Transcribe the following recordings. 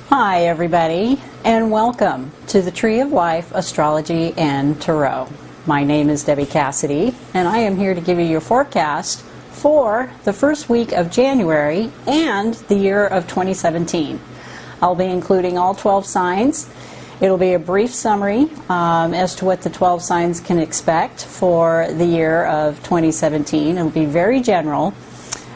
Hi everybody, and welcome to the Tree of Life Astrology and Tarot. My name is Debbie Cassidy, and I am here to give you your forecast for the first week of January and the year of 2017. I'll be including all 12 signs. It'll be a brief summary as to what the 12 signs can expect for the year of 2017. It'll be very general.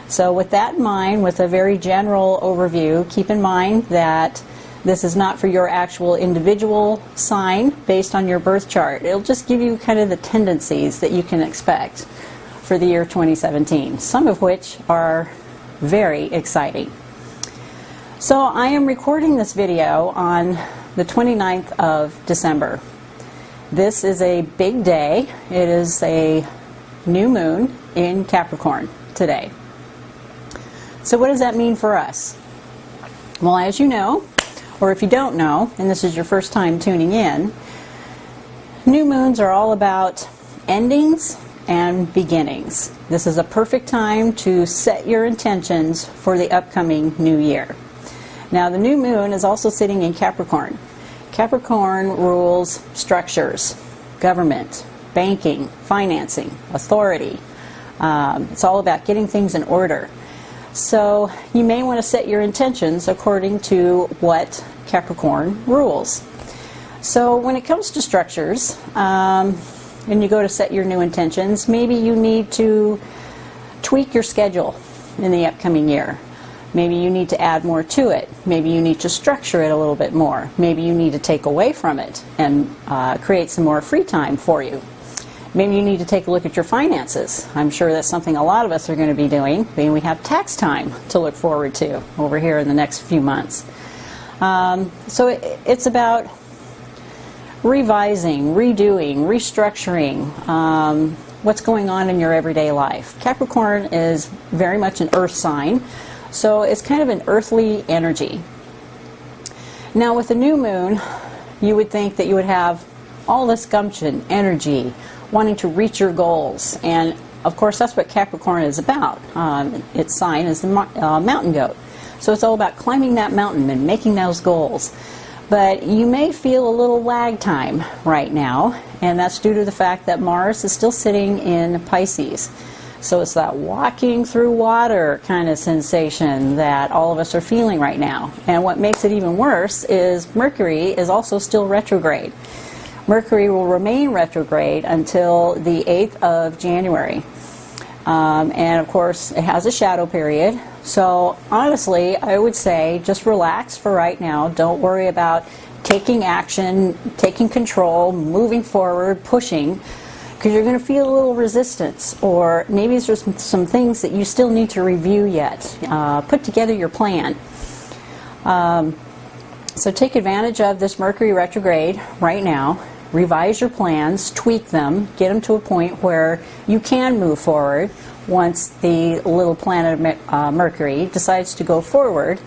So with that in mind, with a very general overview, keep in mind that this is not for your actual individual sign based on your birth chart. It'll just give you kind of the tendencies that you can expect for the year 2017, some of which are very exciting. So I am recording this video on the 29th of December. This is a big day. It is a new moon in Capricorn today. So what does that mean for us? Well, as you know, or if you don't know, and this is your first time tuning in, new moons are all about endings and beginnings. This is a perfect time to set your intentions for the upcoming new year. Now, the new moon is also sitting in Capricorn. Capricorn rules structures, government, banking, financing, authority. It's all about getting things in order. So you may want to set your intentions according to what Capricorn rules. So when it comes to structures, and you go to set your new intentions, maybe you need to tweak your schedule in the upcoming year. Maybe you need to add more to it. Maybe you need to structure it a little bit more. Maybe you need to take away from it and create some more free time for you. Maybe you need to take a look at your finances. I'm sure that's something a lot of us are going to be doing. Maybe we have tax time to look forward to over here in the next few months. So it's about revising, redoing, restructuring what's going on in your everyday life. Capricorn is very much an earth sign, so it's kind of an earthly energy. Now with the new moon, you would think that you would have all this gumption, energy, wanting to reach your goals, and of course that's what Capricorn is about. Its sign is the mountain goat, so it's all about climbing that mountain and making those goals. But you may feel a little lag time right now, and that's due to the fact that Mars is still sitting in Pisces. So it's that walking through water kind of sensation that all of us are feeling right now. And what makes it even worse is Mercury is also still retrograde. Mercury will remain retrograde until the 8th of January. And of course, it has a shadow period. So honestly, I would say just relax for right now. Don't worry about taking action, taking control, moving forward, pushing, because you're going to feel a little resistance, or maybe there's some things that you still need to review yet. Put together your plan. So take advantage of this Mercury retrograde right now. Revise your plans, tweak them, get them to a point where you can move forward once the little planet Mercury decides to go forward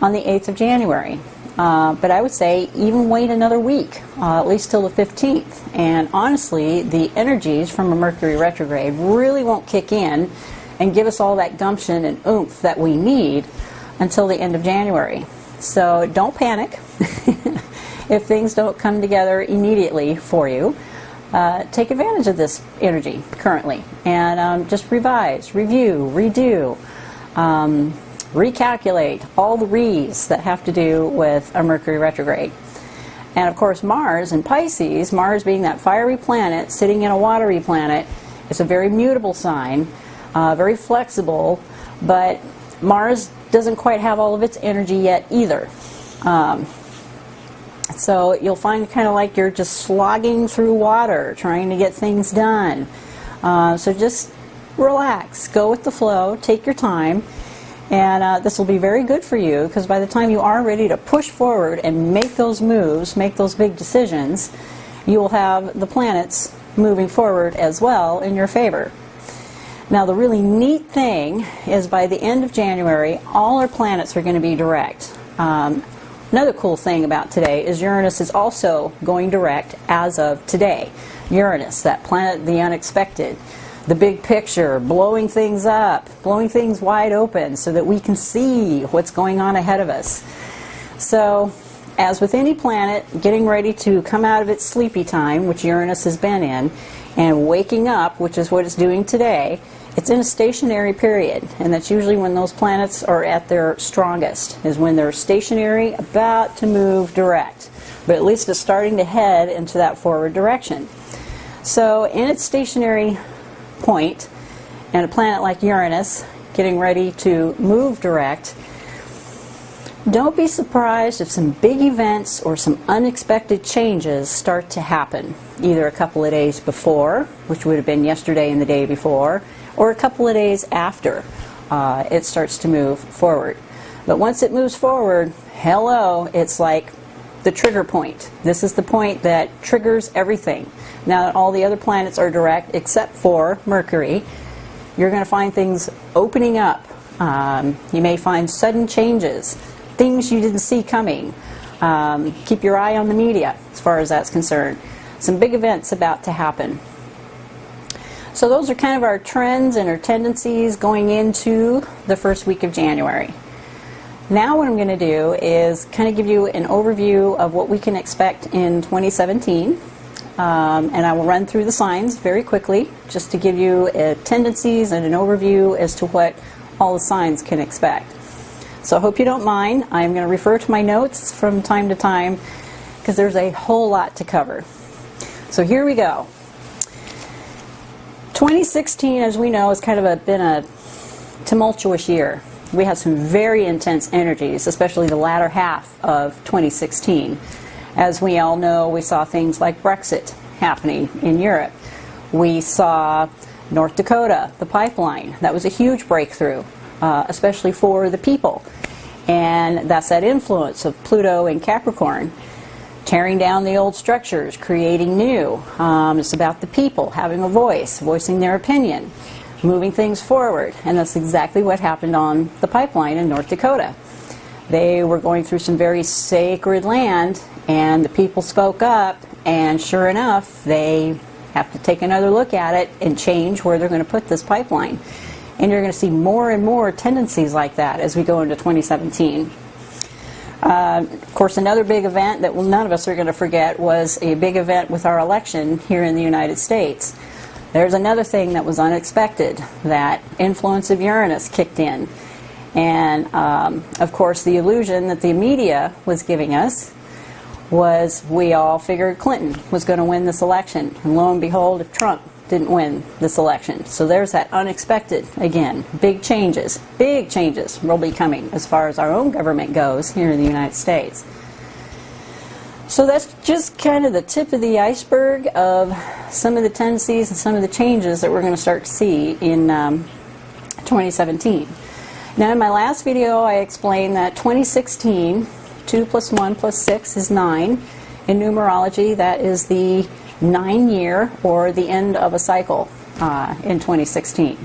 on the 8th of January. But I would say even wait another week, at least till the 15th. And honestly, the energies from a Mercury retrograde really won't kick in and give us all that gumption and oomph that we need until the end of January. So don't panic. If things don't come together immediately for you, take advantage of this energy currently and just revise, review, redo, recalculate all the re's that have to do with a Mercury retrograde. And of course Mars in Pisces, Mars being that fiery planet sitting in a watery planet, it's a very mutable sign, very flexible, but Mars doesn't quite have all of its energy yet either. So you'll find kind of like you're just slogging through water, trying to get things done. So just relax, go with the flow, take your time, and this will be very good for you, because by the time you are ready to push forward and make those moves, make those big decisions, you will have the planets moving forward as well in your favor. Now the really neat thing is by the end of January, all our planets are going to be direct. Another cool thing about today is Uranus is also going direct as of today. Uranus, that planet of the unexpected, the big picture, blowing things up, blowing things wide open so that we can see what's going on ahead of us. So, as with any planet, getting ready to come out of its sleepy time, which Uranus has been in, and waking up, which is what it's doing today, it's in a stationary period, and that's usually when those planets are at their strongest, is when they're stationary, about to move direct. But at least it's starting to head into that forward direction. So in its stationary point, and a planet like Uranus getting ready to move direct, don't be surprised if some big events or some unexpected changes start to happen, either a couple of days before, which would have been yesterday and the day before, or a couple of days after it starts to move forward. But once it moves forward, hello, it's like the trigger point. This is the point that triggers everything. Now that all the other planets are direct except for Mercury, you're going to find things opening up. You may find sudden changes, things you didn't see coming. Keep your eye on the media as far as that's concerned. Some big events about to happen. So those are kind of our trends and our tendencies going into the first week of January. Now what I'm going to do is kind of give you an overview of what we can expect in 2017. And I will run through the signs very quickly just to give you tendencies and an overview as to what all the signs can expect. So I hope you don't mind. I'm going to refer to my notes from time to time because there's a whole lot to cover. So here we go. 2016, as we know, has kind of been a tumultuous year. We had some very intense energies, especially the latter half of 2016. As we all know, we saw things like Brexit happening in Europe. We saw North Dakota, the pipeline. That was a huge breakthrough, especially for the people. And that's that influence of Pluto and Capricorn, tearing down the old structures, creating new. It's about the people having a voice, voicing their opinion, moving things forward. And that's exactly what happened on the pipeline in North Dakota. They were going through some very sacred land, and the people spoke up, and sure enough, they have to take another look at it and change where they're going to put this pipeline. And you're going to see more and more tendencies like that as we go into 2017. Of course, another big event that none of us are going to forget was a big event with our election here in the United States. There's another thing that was unexpected. That influence of Uranus kicked in. And, of course, the illusion that the media was giving us was we all figured Clinton was going to win this election. And lo and behold, if Trump didn't win this election. So there's that unexpected, again, big changes will be coming as far as our own government goes here in the United States. So that's just kind of the tip of the iceberg of some of the tendencies and some of the changes that we're going to start to see in 2017. Now in my last video I explained that 2016, 2 plus 1 plus 6 is 9. In numerology that is the 9-year or the end of a cycle in 2016.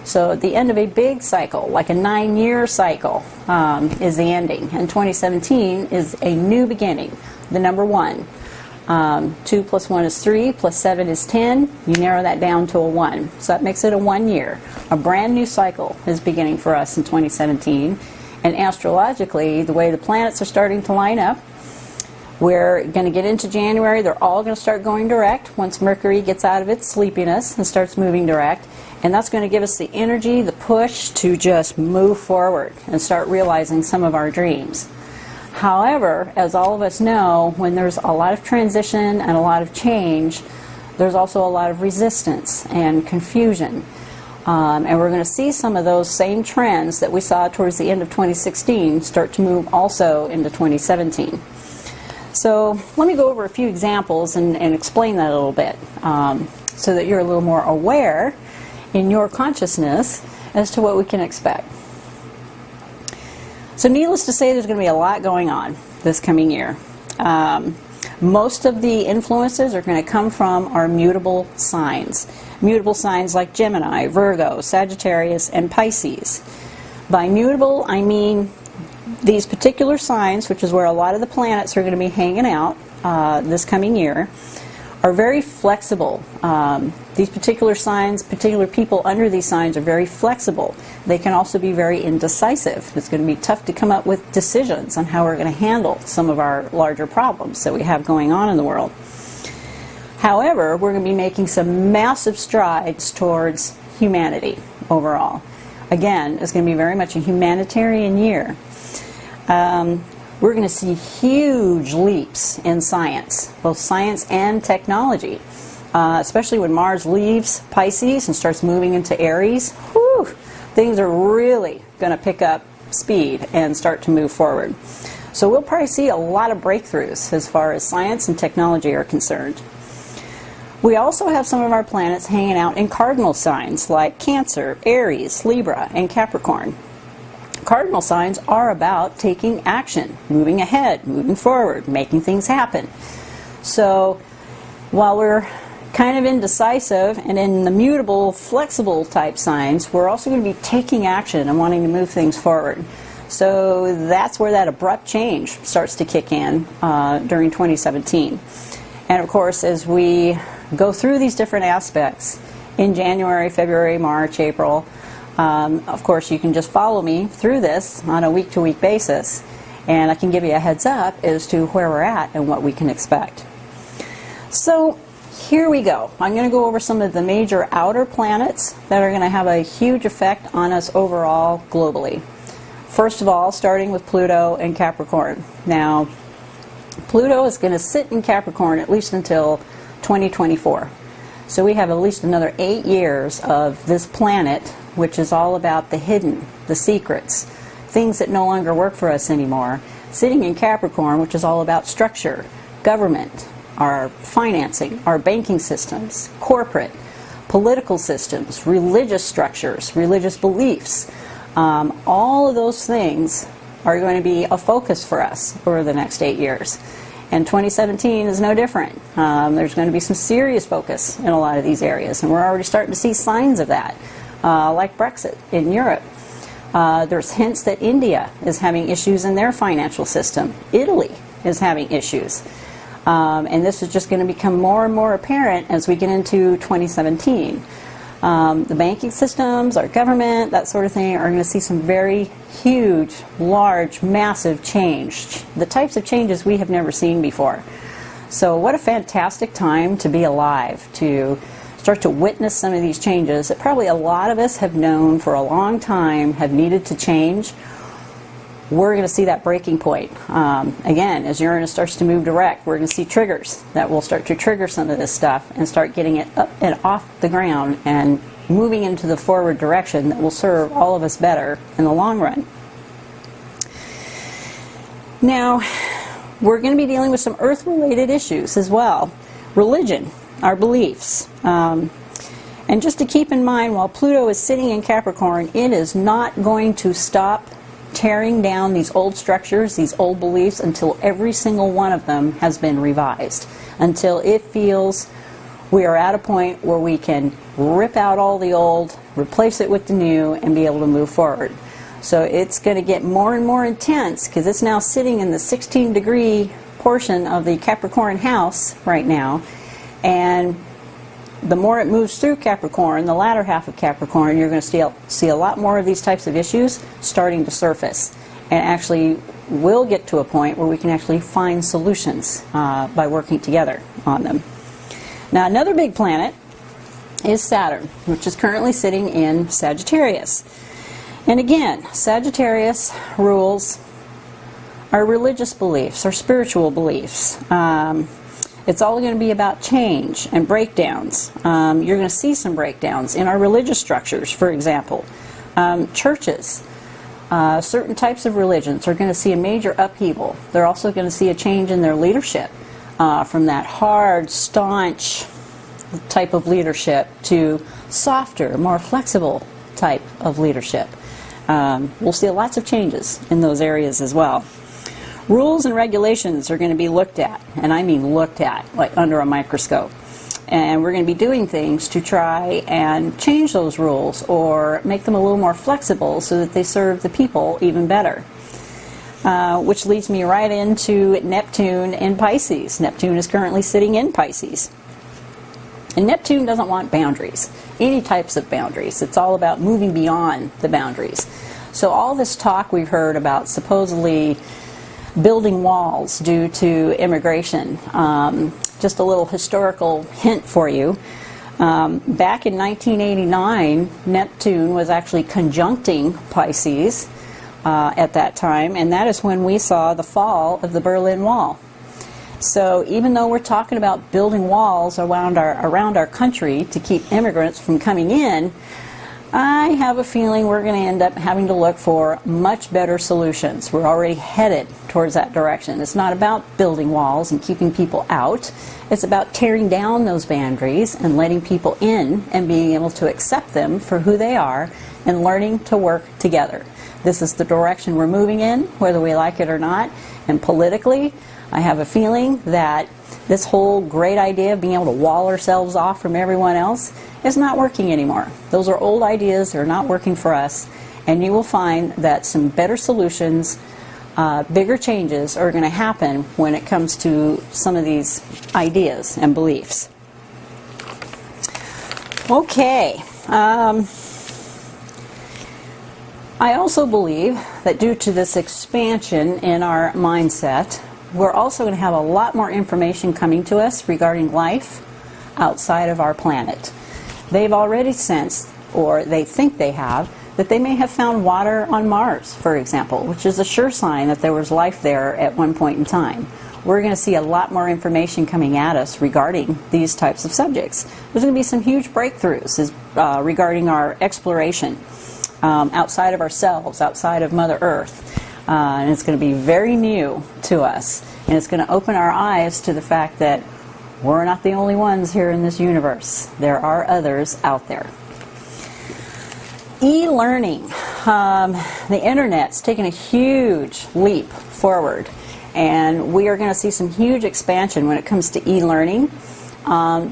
So at the end of a big cycle, like a 9-year cycle, is the ending. And 2017 is a new beginning, the number 1. 2 plus 1 is 3, plus 7 is 10. You narrow that down to a 1. So that makes it a 1 year. A brand new cycle is beginning for us in 2017. And astrologically, the way the planets are starting to line up, we're going to get into January. They're all going to start going direct once Mercury gets out of its sleepiness and starts moving direct. And that's going to give us the energy, the push to just move forward and start realizing some of our dreams. However, as all of us know, when there's a lot of transition and a lot of change, there's also a lot of resistance and confusion. And we're going to see some of those same trends that we saw towards the end of 2016 start to move also into 2017. So let me go over a few examples and explain that a little bit so that you're a little more aware in your consciousness as to what we can expect. So needless to say, there's going to be a lot going on this coming year. Most of the influences are going to come from our mutable signs. Mutable signs like Gemini, Virgo, Sagittarius, and Pisces. By mutable, I mean these particular signs, which is where a lot of the planets are going to be hanging out this coming year, are very flexible. These particular signs, particular people under these signs are very flexible. They can also be very indecisive. It's going to be tough to come up with decisions on how we're going to handle some of our larger problems that we have going on in the world. However, we're going to be making some massive strides towards humanity overall. Again, it's going to be very much a humanitarian year. We're going to see huge leaps in science, both science and technology, especially when Mars leaves Pisces and starts moving into Aries. Whew, things are really going to pick up speed and start to move forward. So we'll probably see a lot of breakthroughs as far as science and technology are concerned. We also have some of our planets hanging out in cardinal signs like Cancer, Aries, Libra, and Capricorn. Cardinal signs are about taking action, moving ahead, moving forward, making things happen. So while we're kind of indecisive and in the mutable, flexible type signs, we're also going to be taking action and wanting to move things forward. So that's where that abrupt change starts to kick in during 2017. And of course, as we go through these different aspects in January, February, March, April, of course, you can just follow me through this on a week-to-week basis, and I can give you a heads up as to where we're at and what we can expect. So here we go. I'm going to go over some of the major outer planets that are going to have a huge effect on us overall globally. First of all, starting with Pluto and Capricorn. Now, Pluto is going to sit in Capricorn at least until 2024. So we have at least another 8 years of this planet, which is all about the hidden, the secrets, things that no longer work for us anymore, sitting in Capricorn, which is all about structure, government, our financing, our banking systems, corporate, political systems, religious structures, religious beliefs. All of those things are going to be a focus for us over the next 8 years. And 2017 is no different. There's going to be some serious focus in a lot of these areas, and we're already starting to see signs of that, like Brexit in Europe. There's hints that India is having issues in their financial system. Italy is having issues. And this is just going to become more and more apparent as we get into 2017. The banking systems, our government, that sort of thing, are going to see some very huge, large, massive change. The types of changes we have never seen before. So what a fantastic time to be alive, to start to witness some of these changes that probably a lot of us have known for a long time have needed to change. We're going to see that breaking point. Again, as Uranus starts to move direct, we're going to see triggers that will start to trigger some of this stuff and start getting it up and off the ground and moving into the forward direction that will serve all of us better in the long run. Now, we're going to be dealing with some Earth-related issues as well. Religion, our beliefs. And just to keep in mind, while Pluto is sitting in Capricorn, it is not going to stop tearing down these old structures, these old beliefs, until every single one of them has been revised, until it feels we are at a point where we can rip out all the old, replace it with the new, and be able to move forward. So it's going to get more and more intense because it's now sitting in the 16-degree portion of the Capricorn house right now, and the more it moves through Capricorn, the latter half of Capricorn, you're going to see a lot more of these types of issues starting to surface, and actually will get to a point where we can actually find solutions by working together on them. Now, another big planet is Saturn, which is currently sitting in Sagittarius. And again, Sagittarius rules our religious beliefs, our spiritual beliefs. It's all going to be about change and breakdowns. You're going to see some breakdowns in our religious structures, for example. Churches, certain types of religions are going to see a major upheaval. They're also going to see a change in their leadership from that hard, staunch type of leadership to softer, more flexible type of leadership. We'll see lots of changes in those areas as well. Rules and regulations are going to be looked at, and I mean looked at, like under a microscope. And we're going to be doing things to try and change those rules or make them a little more flexible so that they serve the people even better. Which leads me right into Neptune in Pisces. Neptune is currently sitting in Pisces. And Neptune doesn't want boundaries, any types of boundaries. It's all about moving beyond the boundaries. So all this talk we've heard about supposedly building walls due to immigration, just a little historical hint for you. Back in 1989, Neptune was actually conjuncting Pisces at that time, and that is when we saw the fall of the Berlin Wall. So even though we're talking about building walls around our country to keep immigrants from coming in, I have a feeling we're going to end up having to look for much better solutions. We're already headed towards that direction. It's not about building walls and keeping people out. It's about tearing down those boundaries and letting people in and being able to accept them for who they are and learning to work together. This is the direction we're moving in, whether we like it or not. And politically, I have a feeling that this whole great idea of being able to wall ourselves off from everyone else is not working anymore. Those are old ideas. They're not working for us. And you will find that some better solutions, bigger changes are going to happen when it comes to some of these ideas and beliefs. Okay. I also believe that due to this expansion in our mindset, we're also going to have a lot more information coming to us regarding life outside of our planet. They've already sensed, or they think they have, that they may have found water on Mars, for example, which is a sure sign that there was life there at one point in time. We're going to see a lot more information coming at us regarding these types of subjects. There's going to be some huge breakthroughs regarding our exploration outside of ourselves, outside of Mother Earth. And it's going to be very new to us. And it's going to open our eyes to the fact that we're not the only ones here in this universe. There are others out there. E-learning. The Internet's taken a huge leap forward. And we are going to see some huge expansion when it comes to e-learning.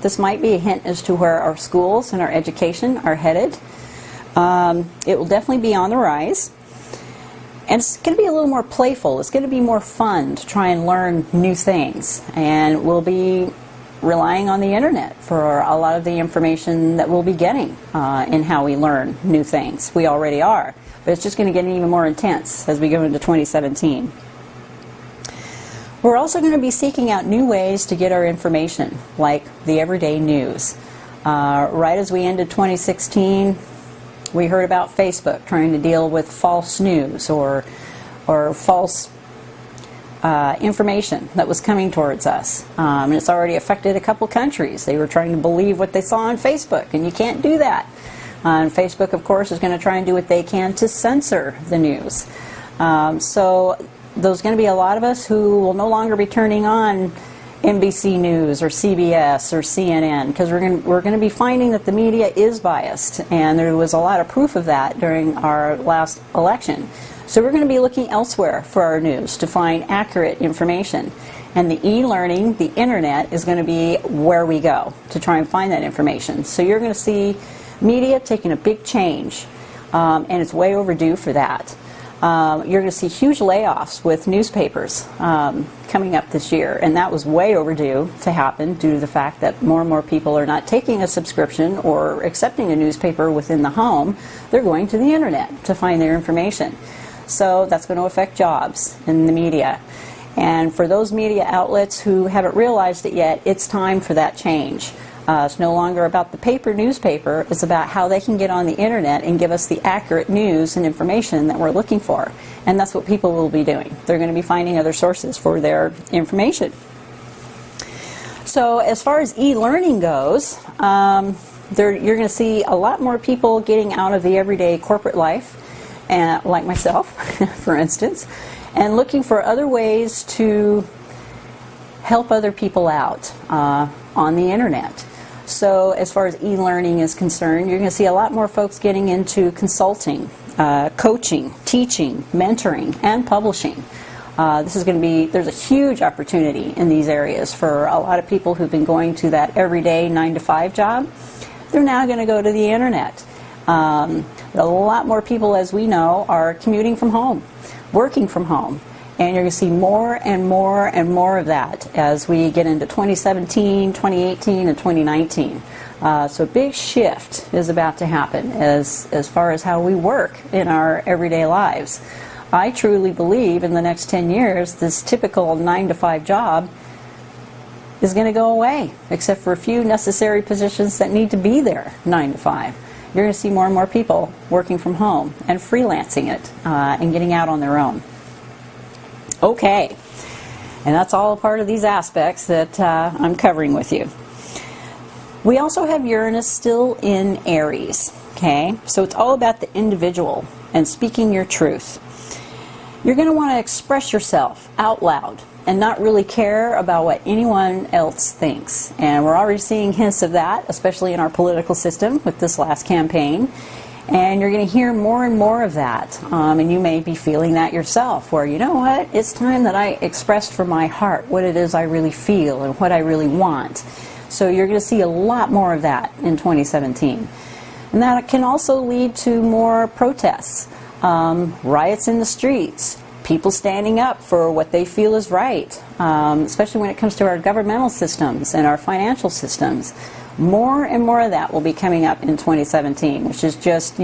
This might be a hint as to where our schools and our education are headed. It will definitely be on the rise. And it's going to be a little more playful. It's going to be more fun to try and learn new things. And we'll be relying on the Internet for a lot of the information that we'll be getting in how we learn new things. We already are. But it's just going to get even more intense as we go into 2017. We're also going to be seeking out new ways to get our information, like the everyday news. Right as we ended 2016, we heard about Facebook trying to deal with false news or false information that was coming towards us. And it's already affected a couple countries. They were trying to believe what they saw on Facebook, and you can't do that. And Facebook, of course, is going to try and do what they can to censor the news. So there's going to be a lot of us who will no longer be turning on NBC News or CBS or CNN, because we're going to be finding that the media is biased, and there was a lot of proof of that during our last election. So we're going to be looking elsewhere for our news to find accurate information. And the e-learning, the Internet, is going to be where we go to try and find that information. So you're going to see media taking a big change, and it's way overdue for that. You're going to see huge layoffs with newspapers coming up this year, and that was way overdue to happen due to the fact that more and more people are not taking a subscription or accepting a newspaper within the home. They're going to the Internet to find their information. So that's going to affect jobs in the media. And for those media outlets who haven't realized it yet, it's time for that change. It's no longer about the newspaper. It's about how they can get on the Internet and give us the accurate news and information that we're looking for. And that's what people will be doing. They're going to be finding other sources for their information. So as far as e-learning goes, you're going to see a lot more people getting out of the everyday corporate life, like myself, for instance, and looking for other ways to help other people out on the Internet. So as far as e-learning is concerned, you're going to see a lot more folks getting into consulting, coaching, teaching, mentoring, and publishing. There's a huge opportunity in these areas for a lot of people who've been going to that everyday 9-to-5 job. They're now going to go to the Internet. A lot more people, as we know, are commuting from home, working from home. And you're going to see more and more and more of that as we get into 2017, 2018, and 2019. So a big shift is about to happen as far as how we work in our everyday lives. I truly believe in the next 10 years, this typical 9-to-5 job is going to go away, except for a few necessary positions that need to be there 9 to 5. You're going to see more and more people working from home and freelancing it and getting out on their own. Okay, and that's all a part of these aspects that I'm covering with you. We also have Uranus still in Aries, okay? So it's all about the individual and speaking your truth. You're going to want to express yourself out loud and not really care about what anyone else thinks. And we're already seeing hints of that, especially in our political system with this last campaign. And you're going to hear more and more of that. And you may be feeling that yourself, where, you know what, it's time that I express from my heart what it is I really feel and what I really want. So you're going to see a lot more of that in 2017. And that can also lead to more protests, riots in the streets, people standing up for what they feel is right, especially when it comes to our governmental systems and our financial systems. More and more of that will be coming up in 2017, which is just,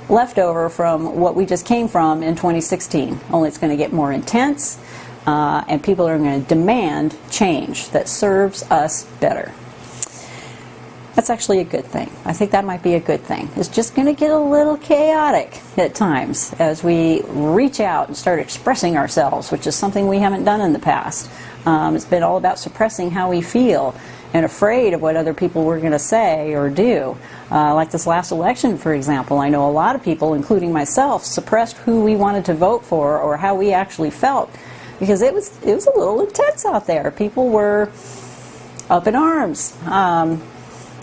leftover from what we just came from in 2016. Only it's going to get more intense, and people are going to demand change that serves us better. That's actually a good thing. I think that might be a good thing. It's just going to get a little chaotic at times as we reach out and start expressing ourselves, which is something we haven't done in the past. It's been all about suppressing how we feel and afraid of what other people were going to say or do. Like this last election, for example, I know a lot of people, including myself, suppressed who we wanted to vote for or how we actually felt, because it was a little intense out there. People were up in arms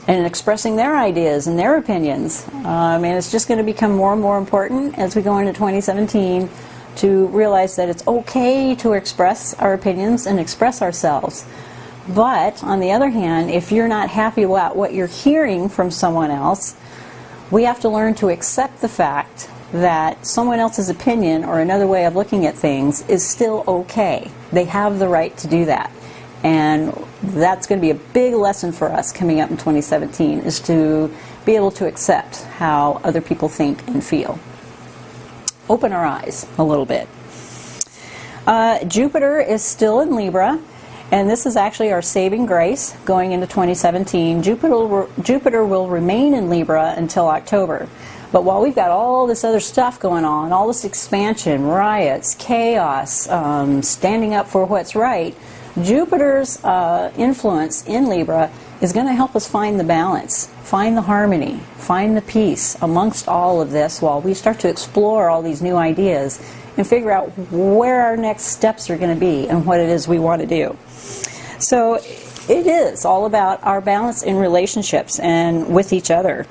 and expressing their ideas and their opinions. And it's just going to become more and more important as we go into 2017 to realize that it's okay to express our opinions and express ourselves. But on the other hand, if you're not happy about what you're hearing from someone else, we have to learn to accept the fact that someone else's opinion or another way of looking at things is still okay. They have the right to do that. And that's going to be a big lesson for us coming up in 2017, is to be able to accept how other people think and feel. Open our eyes a little bit. Jupiter is still in Libra, and this is actually our saving grace going into 2017. Jupiter will remain in Libra until October. But while we've got all this other stuff going on, all this expansion, riots, chaos, standing up for what's right, Jupiter's influence in Libra is going to help us find the balance, find the harmony, find the peace amongst all of this while we start to explore all these new ideas and figure out where our next steps are going to be and what it is we want to do. So it is all about our balance in relationships and with each other.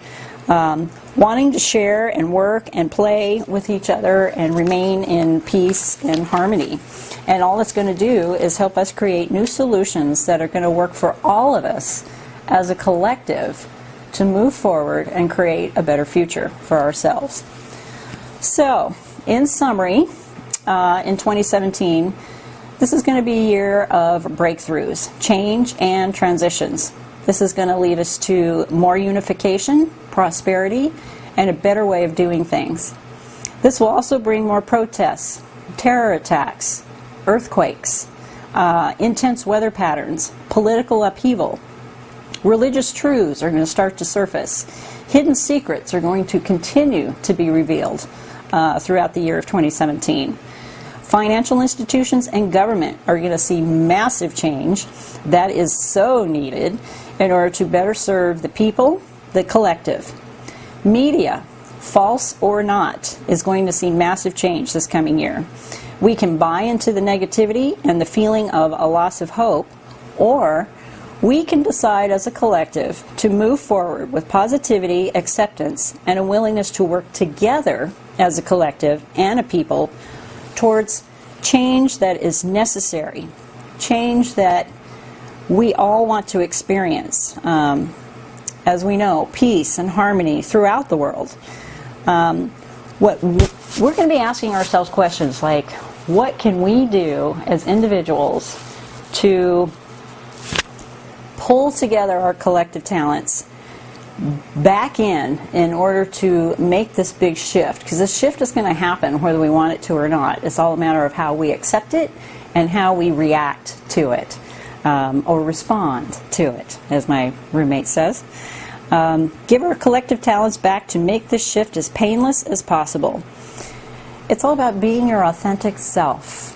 Wanting to share and work and play with each other and remain in peace and harmony. And all it's going to do is help us create new solutions that are going to work for all of us as a collective to move forward and create a better future for ourselves. So, in summary, in 2017, this is going to be a year of breakthroughs, change, and transitions. This is going to lead us to more unification, prosperity, and a better way of doing things. This will also bring more protests, terror attacks, earthquakes, intense weather patterns, political upheaval. Religious truths are going to start to surface. Hidden secrets are going to continue to be revealed throughout the year of 2017. Financial institutions and government are going to see massive change that is so needed in order to better serve the people, the collective. Media, false or not, is going to see massive change this coming year. We can buy into the negativity and the feeling of a loss of hope, or we can decide as a collective to move forward with positivity, acceptance, and a willingness to work together as a collective and a people towards change that is necessary, change that we all want to experience. As we know, peace and harmony throughout the world. What we're going to be asking ourselves questions like, what can we do as individuals to pull together our collective talents back in order to make this big shift, because this shift is going to happen whether we want it to or not. It's all a matter of how we accept it and how we react to it, or respond to it, as my roommate says. Give our collective talents back to make this shift as painless as possible. It's all about being your authentic self,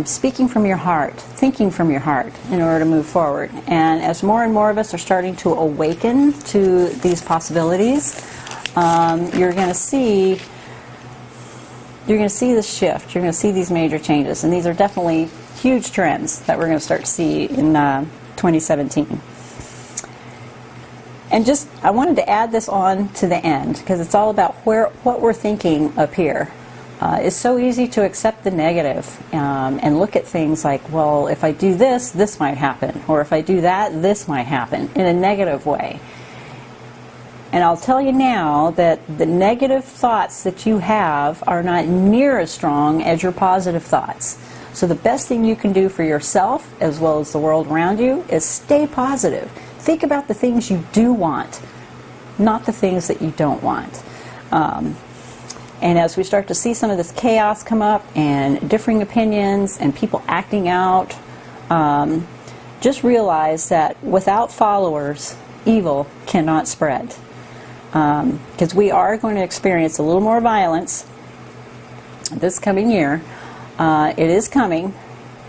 speaking from your heart, thinking from your heart in order to move forward. And as more and more of us are starting to awaken to these possibilities, you're going to see this shift. You're going to see these major changes, and these are definitely huge trends that we're going to start to see in 2017. And I wanted to add this on to the end, because it's all about what we're thinking up here. It's so easy to accept the negative and look at things like, well, if I do this, this might happen, or if I do that, this might happen, in a negative way. And I'll tell you now that the negative thoughts that you have are not near as strong as your positive thoughts. So the best thing you can do for yourself, as well as the world around you, is stay positive. Think about the things you do want, not the things that you don't want. And as we start to see some of this chaos come up, and differing opinions, and people acting out, just realize that without followers, evil cannot spread. Because we are going to experience a little more violence this coming year. It is coming,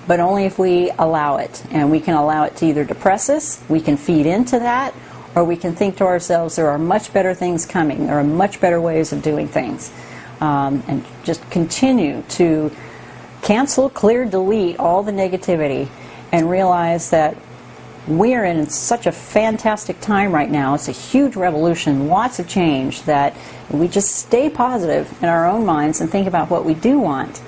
but only if we allow it. And we can allow it to either depress us, we can feed into that, or we can think to ourselves, there are much better things coming, there are much better ways of doing things. And just continue to cancel, clear, delete all the negativity, and realize that we're in such a fantastic time right now. It's a huge revolution, lots of change, that we just stay positive in our own minds and think about what we do want.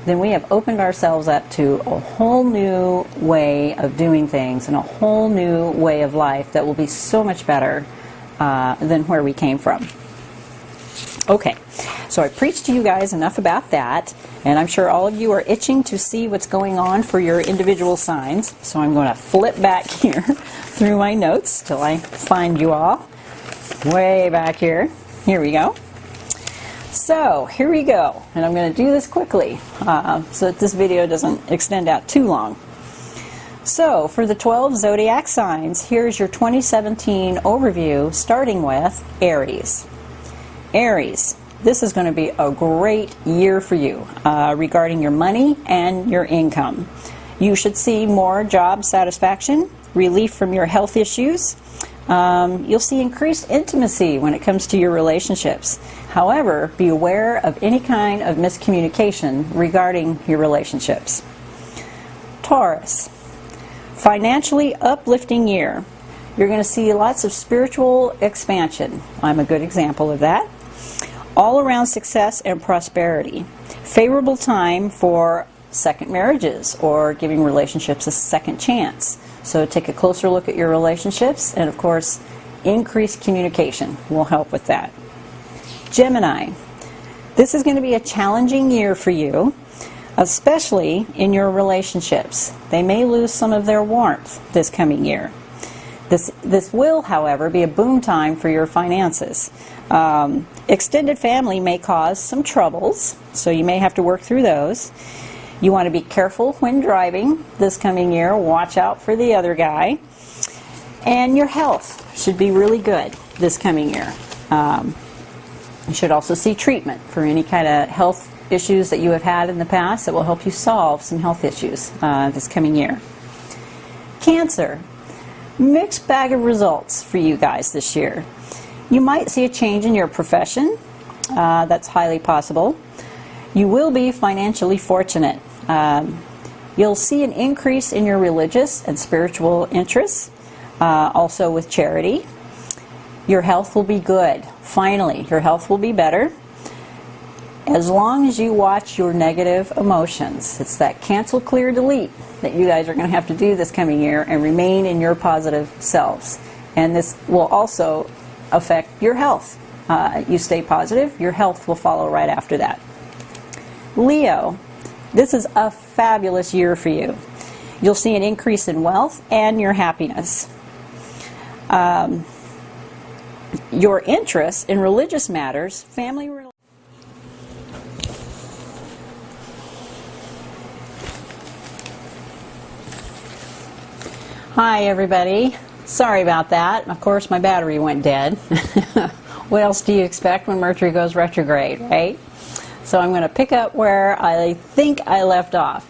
Then we have opened ourselves up to a whole new way of doing things and a whole new way of life that will be so much better than where we came from. Okay, so I preached to you guys enough about that, and I'm sure all of you are itching to see what's going on for your individual signs. So I'm going to flip back here through my notes till I find you all. Way back here. Here we go. So here we go, and I'm going to do this quickly so that this video doesn't extend out too long. So for the 12 zodiac signs, here's your 2017 overview, starting with Aries. Aries, this is going to be a great year for you regarding your money and your income. You should see more job satisfaction, relief from your health issues. You'll see increased intimacy when it comes to your relationships. However, be aware of any kind of miscommunication regarding your relationships. Taurus, financially uplifting year. You're going to see lots of spiritual expansion. I'm a good example of that. All around success and prosperity. Favorable time for second marriages or giving relationships a second chance. So take a closer look at your relationships, and of course, increased communication will help with that. Gemini, this is going to be a challenging year for you, especially in your relationships. They may lose some of their warmth this coming year. This will, however, be a boom time for your finances. Extended family may cause some troubles, so you may have to work through those. You want to be careful when driving this coming year. Watch out for the other guy. And your health should be really good this coming year. You should also see treatment for any kind of health issues that you have had in the past that will help you solve some health issues this coming year. Cancer. Mixed bag of results for you guys this year. You might see a change in your profession. That's highly possible. You will be financially fortunate. You'll see an increase in your religious and spiritual interests, also with charity. Your health will be good. Finally, your health will be better as long as you watch your negative emotions. It's that cancel, clear, delete that you guys are going to have to do this coming year and remain in your positive selves. And this will also affect your health. You stay positive, your health will follow right after that. Leo, This is a fabulous year for you. You'll see an increase in wealth and your happiness. Your interest in religious matters, family relations. Hi everybody. Sorry about that. Of course my battery went dead. What else do you expect when Mercury goes retrograde, right? So I'm going to pick up where I think I left off.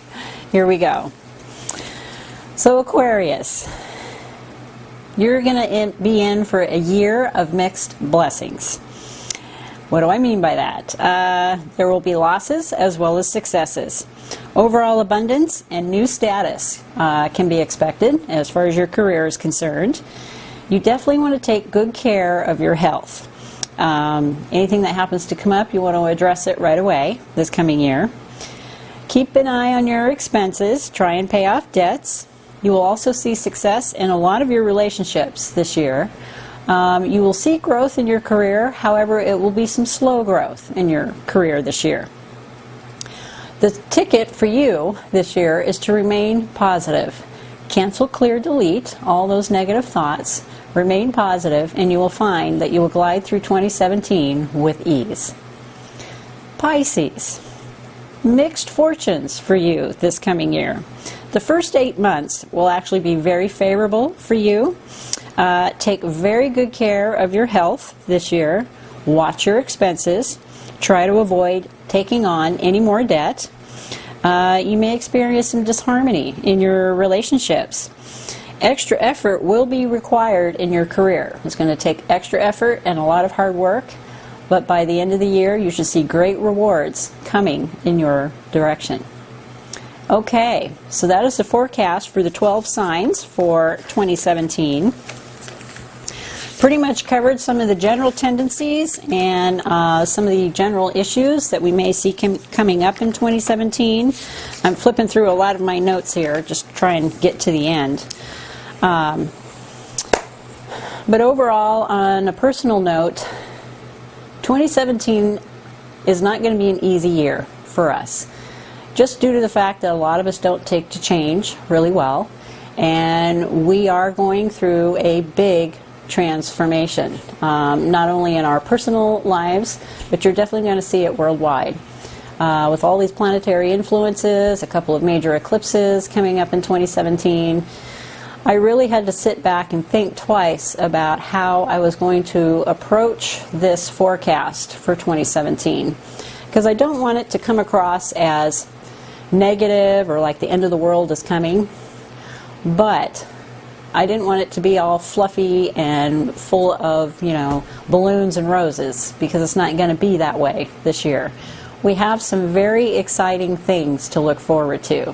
Here we go. So Aquarius, you're going to be in for a year of mixed blessings. What do I mean by that? There will be losses as well as successes. Overall abundance and new status can be expected as far as your career is concerned. You definitely want to take good care of your health. Anything that happens to come up, you want to address it right away this coming year. Keep an eye on your expenses. Try and pay off debts. You will also see success in a lot of your relationships this year. You will see growth in your career. However, it will be some slow growth in your career this year. The ticket for you this year is to remain positive. Cancel, clear, delete all those negative thoughts. Remain positive, and you will find that you will glide through 2017 with ease. Pisces, mixed fortunes for you this coming year. The first 8 months will actually be very favorable for you. Take very good care of your health this year. Watch your expenses. Try to avoid taking on any more debt. You may experience some disharmony in your relationships. Extra effort will be required in your career. It's going to take extra effort and a lot of hard work, but by the end of the year you should see great rewards coming in your direction. Okay, so that is the forecast for the 12 signs for 2017. Pretty much covered some of the general tendencies and some of the general issues that we may see coming up in 2017. I'm flipping through a lot of my notes here, just to try and get to the end. But overall, on a personal note, 2017 is not going to be an easy year for us, just due to the fact that a lot of us don't take to change really well, and we are going through a big transformation, not only in our personal lives, but you're definitely going to see it worldwide. With all these planetary influences, a couple of major eclipses coming up in 2017, I really had to sit back and think twice about how I was going to approach this forecast for 2017, because I don't want it to come across as negative or like the end of the world is coming, but I didn't want it to be all fluffy and full of, balloons and roses, because it's not going to be that way this year. We have some very exciting things to look forward to.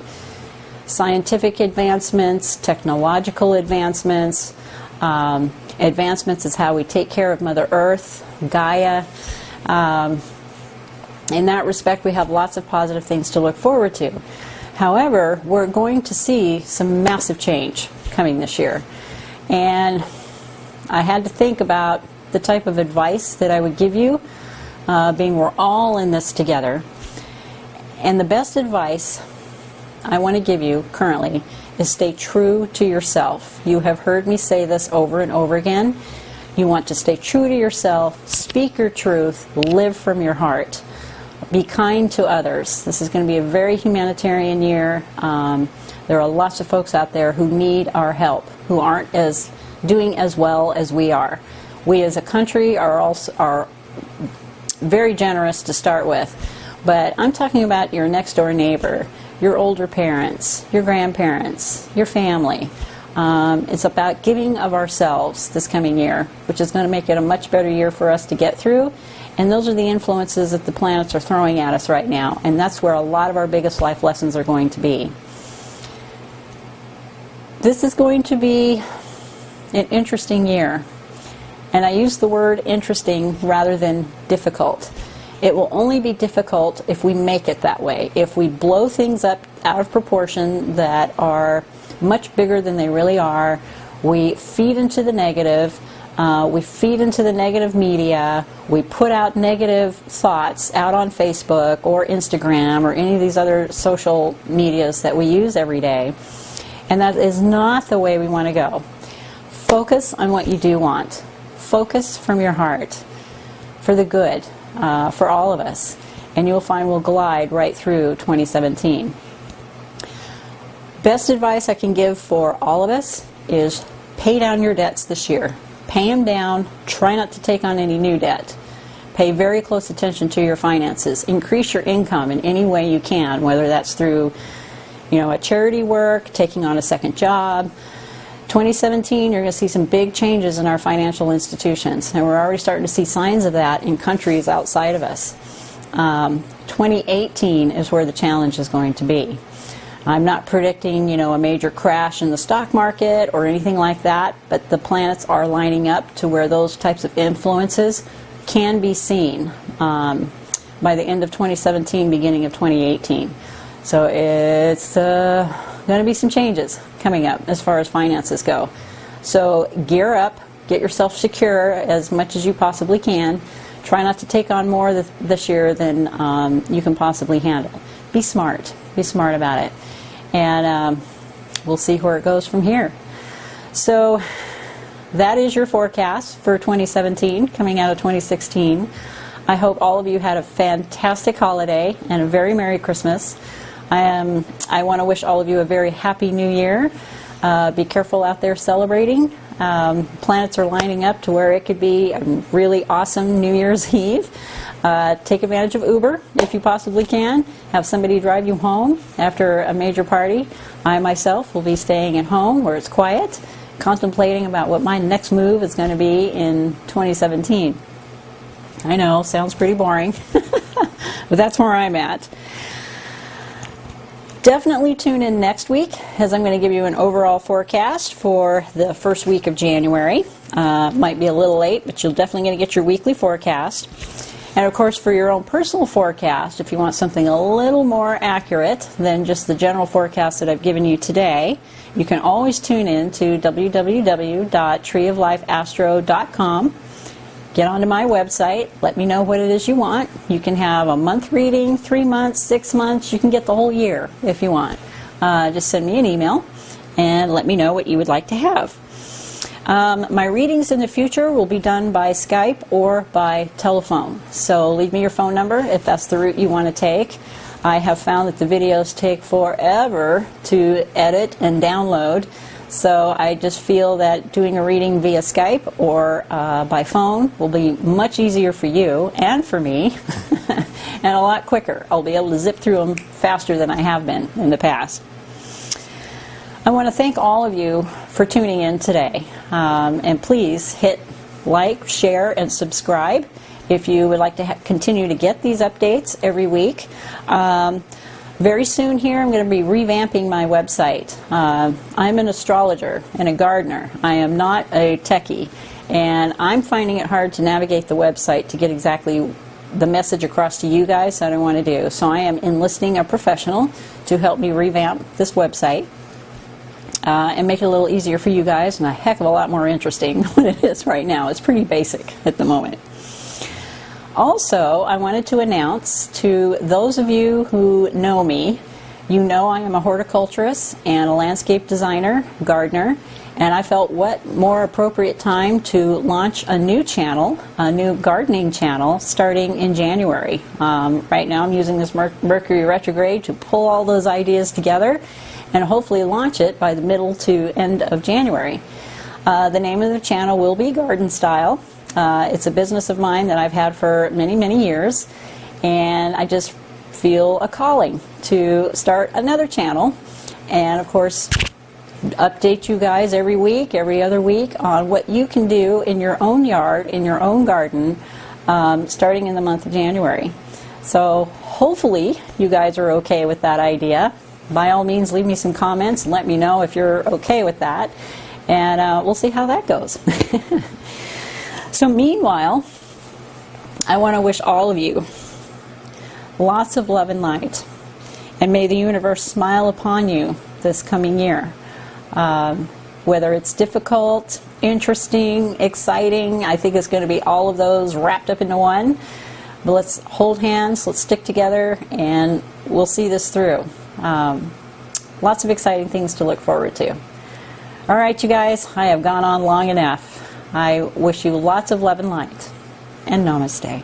Scientific advancements, technological advancements, advancements is how we take care of Mother Earth, Gaia. In that respect, we have lots of positive things to look forward to. However, we're going to see some massive change coming this year. And I had to think about the type of advice that I would give you, being we're all in this together. And the best advice I want to give you currently is stay true to yourself. You have heard me say this over and over again. You want to stay true to yourself, speak your truth, live from your heart. Be kind to others. This is going to be a very humanitarian year. There are lots of folks out there who need our help, who aren't doing as well as we are. We as a country are very generous to start with, but I'm talking about your next door neighbor, your older parents, your grandparents, your family. It's about giving of ourselves this coming year, which is going to make it a much better year for us to get through. And those are the influences that the planets are throwing at us right now, and that's where a lot of our biggest life lessons are going to be. This is going to be an interesting year, and I use the word interesting rather than difficult. It will only be difficult if we make it that way, if we blow things up out of proportion that are much bigger than they really are, we feed into the negative, We feed into the negative media. We put out negative thoughts out on Facebook or Instagram or any of these other social medias that we use every day. And that is not the way we want to go. Focus on what you do want. Focus from your heart for the good, for all of us. And you'll find we'll glide right through 2017. Best advice I can give for all of us is pay down your debts this year. Pay them down. Try not to take on any new debt. Pay very close attention to your finances. Increase your income in any way you can, whether that's through, a charity work, taking on a second job. 2017, you're going to see some big changes in our financial institutions, and we're already starting to see signs of that in countries outside of us. 2018 is where the challenge is going to be. I'm not predicting, a major crash in the stock market or anything like that, but the planets are lining up to where those types of influences can be seen by the end of 2017, beginning of 2018. So it's going to be some changes coming up as far as finances go. So gear up, get yourself secure as much as you possibly can. Try not to take on more this year than you can possibly handle. Be smart. Be smart about it. And we'll see where it goes from here. So that is your forecast for 2017 coming out of 2016. I hope all of you had a fantastic holiday and a very Merry Christmas. I want to wish all of you a very Happy New Year. Be careful out there celebrating. Planets are lining up to where it could be a really awesome New Year's Eve. Take advantage of Uber if you possibly can. Have somebody drive you home after a major party. I myself will be staying at home where it's quiet, contemplating about what my next move is going to be in 2017. I know, sounds pretty boring, but that's where I'm at. Definitely tune in next week, as I'm going to give you an overall forecast for the first week of January. Might be a little late, but you're definitely going to get your weekly forecast. And of course, for your own personal forecast, if you want something a little more accurate than just the general forecast that I've given you today, you can always tune in to www.treeoflifeastro.com. Get onto my website, let me know what it is you want. You can have a month reading, 3 months, 6 months, you can get the whole year if you want. Just send me an email and let me know what you would like to have. My readings in the future will be done by Skype or by telephone. So leave me your phone number if that's the route you want to take. I have found that the videos take forever to edit and download. So I just feel that doing a reading via Skype or by phone will be much easier for you and for me and a lot quicker. I'll be able to zip through them faster than I have been in the past. I want to thank all of you for tuning in today. And please hit like, share, and subscribe if you would like to continue to get these updates every week. Very soon here, I'm going to be revamping my website. I'm an astrologer and a gardener. I am not a techie, and I'm finding it hard to navigate the website to get exactly the message across to you guys that I want to do. So I am enlisting a professional to help me revamp this website and make it a little easier for you guys and a heck of a lot more interesting than it is right now. It's pretty basic at the moment. Also, I wanted to announce to those of you who know me, you know I am a horticulturist and a landscape designer, gardener, and I felt what more appropriate time to launch a new channel, a new gardening channel, starting in January. Right now I'm using this Mercury retrograde to pull all those ideas together and hopefully launch it by the middle to end of January. The name of the channel will be Garden Style. It's a business of mine that I've had for many, many years, and I just feel a calling to start another channel and, of course, update you guys every week, every other week on what you can do in your own yard, in your own garden, starting in the month of January. So hopefully you guys are okay with that idea. By all means, leave me some comments and let me know if you're okay with that, and we'll see how that goes. So meanwhile, I want to wish all of you lots of love and light, and may the universe smile upon you this coming year. Whether it's difficult, interesting, exciting. I think it's going to be all of those wrapped up into one. But let's hold hands, let's stick together, and we'll see this through. Lots of exciting things to look forward to. All right, you guys, I have gone on long enough. I wish you lots of love and light, and namaste.